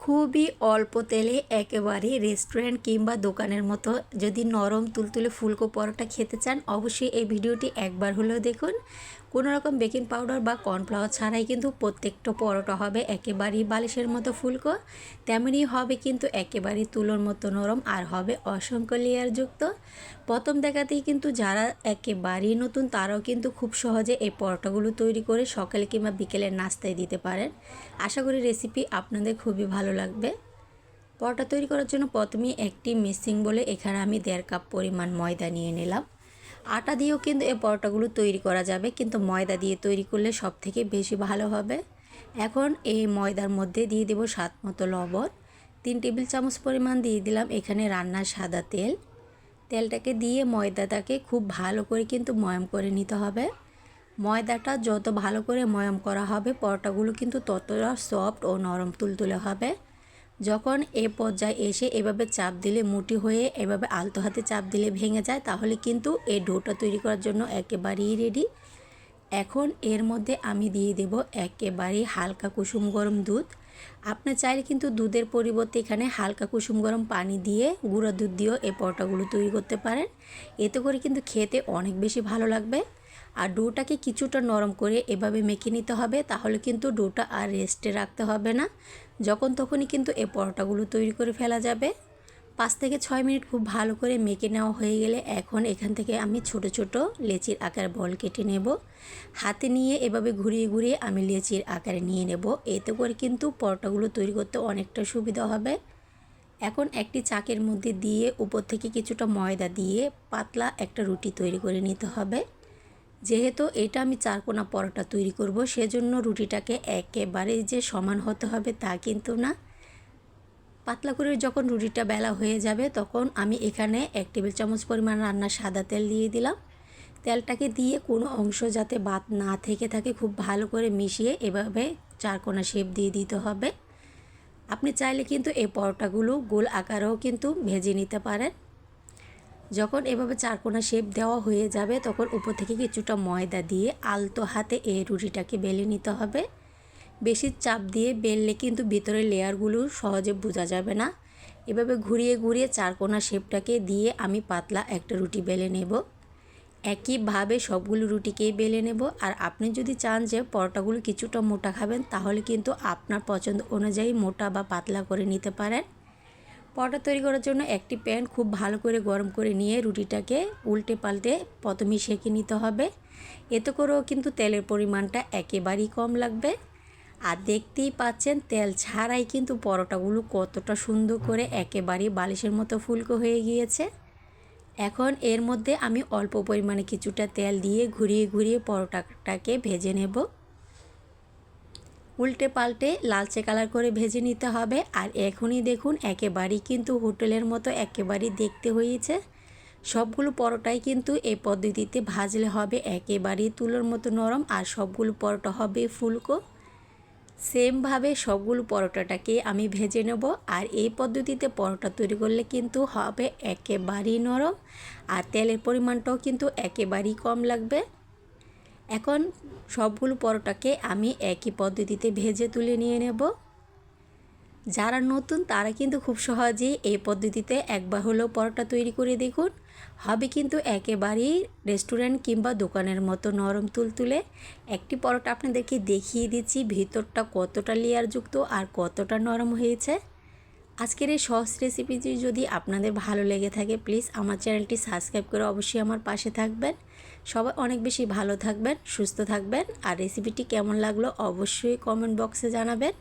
খুবই অল্প তেলে একেবারে রেস্টুরেন্ট কিংবা দোকানের মতো যদি নরম তুলতুলে ফুলকো পরোটা খেতে চান, অবশ্যই এই ভিডিওটি একবার হলেও দেখুন। কোনো রকম বেকিং পাউডার বা কর্নফ্লাওয়ার ছাড়াই কিন্তু প্রত্যেকটা পরোটা হবে একেবারেই বালিশের মতো ফুলকো, তেমনই হবে কিন্তু একেবারেই তুলোর মতো নরম, আর হবে অসংখ্য লেয়ারযুক্ত। প্রথম দেখাতেই কিন্তু যারা একেবারেই নতুন তারাও কিন্তু খুব সহজে এই পরোটাগুলো তৈরি করে সকালে কিংবা বিকেলের নাস্তায় দিতে পারেন। আশা করি রেসিপি আপনাদের খুবই ভালো লাগবে। পরোটা তৈরি করার জন্য প্রথমেই একটি মিক্সিং বলে এখানে আমি 1.5 কাপ পরিমাণ ময়দা নিয়ে নিলাম। আটা দিয়েও কিন্তু এই পরোটাগুলো তৈরি করা যাবে, কিন্তু ময়দা দিয়ে তৈরি করলে সবথেকে বেশি ভালো হবে। এখন এই ময়দার মধ্যে দিয়ে দেব স্বাদ মতো লবণ। 3 টেবিল চামচ পরিমাণ দিয়ে দিলাম এখানে রান্নার সাদা তেল। তেলটাকে দিয়ে ময়দাটাকে খুব ভালো করে কিন্তু ময়াম করে নিতে হবে। ময়দাটা যত ভালো করে ময়াম করা হবে পরোটাগুলো কিন্তু ততটা সফট ও নরম তুলতুলে হবে। যখন এ পর্যায়ে এসে এভাবে চাপ দিলে মুঠি হয়ে এভাবে আলতো হাতে চাপ দিলে ভেঙে যায়, তাহলে কিন্তু এই ডোটা তৈরি করার জন্য একেবারেই রেডি। এখন এর মধ্যে আমি দিয়ে দেব একেবারেই হালকা কুসুম গরম দুধ। আপনি চাইলে কিন্তু দুধের পরিবর্তে এখানে হালকা কুসুম গরম পানি দিয়ে গুঁড়া দুধ দিয়েও এই পরোটাগুলো তৈরি করতে পারেন। এতে করে কিন্তু খেতে অনেক বেশি ভালো লাগবে। আর ডোটাকে কিছুটা নরম করে এভাবে মেখে নিতে হবে, তাহলে কিন্তু ডোটা আর রেস্টে রাখতে হবে না, যখন তখনই কিন্তু এই পরোটাগুলো তৈরি করে ফেলা যাবে। 5 থেকে 6 মিনিট খুব ভালো করে মেখে নেওয়া হয়ে গেলে এখন এখান থেকে আমি ছোট ছোট লেচির আকার বল কেটে নেব। হাতে নিয়ে এভাবে ঘুরিয়ে ঘুরিয়ে আমি লেচির আকারে নিয়ে নেব। এতে করে কিন্তু পরোটাগুলো তৈরি করতে অনেকটা সুবিধা হবে। এখন একটি চাকের মধ্যে দিয়ে উপর থেকে কিছুটা ময়দা দিয়ে পাতলা একটা রুটি তৈরি করে নিতে হবে। যেহেতু এটা আমি চারকোনা পরোটা তৈরি করব, সেজন্য রুটিটাকে একেবারে যে সমান হতে হবে তা কিন্তু না। পাতলা করে যখন রুটিটা বেলা হয়ে যাবে তখন আমি এখানে 1 টেবিল চামচ পরিমাণ রান্নার সাদা তেল দিয়ে দিলাম। তেলটাকে দিয়ে কোনো অংশ যাতে বাদ না থেকে থাকে খুব ভালো করে মিশিয়ে এভাবে চারকোনা শেপ দিয়ে দিতে হবে। আপনি চাইলে কিন্তু এই পরোটাগুলো গোল আকারেও কিন্তু ভেজে নিতে পারেন। যখন এভাবে চারকোনা শেপ দেওয়া হয়ে যাবে তখন উপর থেকে কিছুটা ময়দা দিয়ে আলতো হাতে এই রুটিটাকে বেলে নিতে হবে। বেশি চাপ দিয়ে বেললে কিন্তু ভিতরের লেয়ারগুলো সহজে বোঝা যাবে না। এভাবে ঘুরিয়ে ঘুরিয়ে চারকোনা শেপটাকে দিয়ে আমি পাতলা একটা রুটি বেলে নেব। একইভাবে সবগুলো রুটিকেই বেলে নেব। আর আপনি যদি চান যে পরোটাগুলো কিছুটা মোটা খাবেন, তাহলে কিন্তু আপনার পছন্দ অনুযায়ী মোটা বা পাতলা করে নিতে পারেন। পরোটা তৈরি করার জন্য একটি প্যান খুব ভালো করে গরম করে নিয়ে রুটিটাকে উল্টে পাল্টে প্রথমেই সেঁকে নিতে হবে। এতে করেও কিন্তু তেলের পরিমাণটা একেবারেই কম লাগবে। আর দেখতেই পাচ্ছেন তেল ছাড়াই কিন্তু পরোটাগুলো কতটা সুন্দর করে একেবারেই বালিশের মতো ফুলকো হয়ে গিয়েছে। এখন এর মধ্যে আমি অল্প পরিমাণে কিছুটা তেল দিয়ে ঘুরিয়ে ঘুরিয়ে পরোটাটাকে ভেজে নেব। উল্টে পাল্টে লালচে কালার করে ভেজে নিতে হবে। আর এখনই দেখুন একেবারেই কিন্তু হোটেলের মতো একেবারেই দেখতে হয়েছে। সবগুলো পরোটাই কিন্তু এই পদ্ধতিতে ভাজলে হবে একেবারেই তুলোর মতো নরম, আর সবগুলো পরোটা হবে ফুলকো। সেমভাবে সবগুলো পরোটাটাকে আমি ভেজে নেব। আর এই পদ্ধতিতে পরোটা তৈরি করলে কিন্তু হবে একেবারেই নরম, আর তেলের পরিমাণটাও কিন্তু একেবারেই কম লাগবে। এখন সবগুলো পরোটাকে আমি একই পদ্ধতিতে ভেজে তুলে নিয়ে নেব। যারা নতুন তারা কিন্তু খুব সহজেই এই পদ্ধতিতে একবার হলেও পরোটা তৈরি করে দেখুন, হবে কিন্তু একেবারেই রেস্টুরেন্ট কিংবা দোকানের মতো নরম তুলতুলে। একটি পরোটা আপনাদেরকে দেখিয়ে দিচ্ছি ভিতরটা কতটা লেয়ারযুক্ত আর কতটা নরম হয়েছে। আজকের এই সহজ রেসিপিটি যদি আপনাদের ভালো লেগে থাকে, প্লিজ আমার চ্যানেলটি সাবস্ক্রাইব করে অবশ্যই আমার পাশে থাকবেন। সবাই অনেক বেশি ভালো থাকবেন, সুস্থ থাকবেন। আর রেসিপিটি কেমন লাগলো অবশ্যই কমেন্ট বক্সে জানাবেন।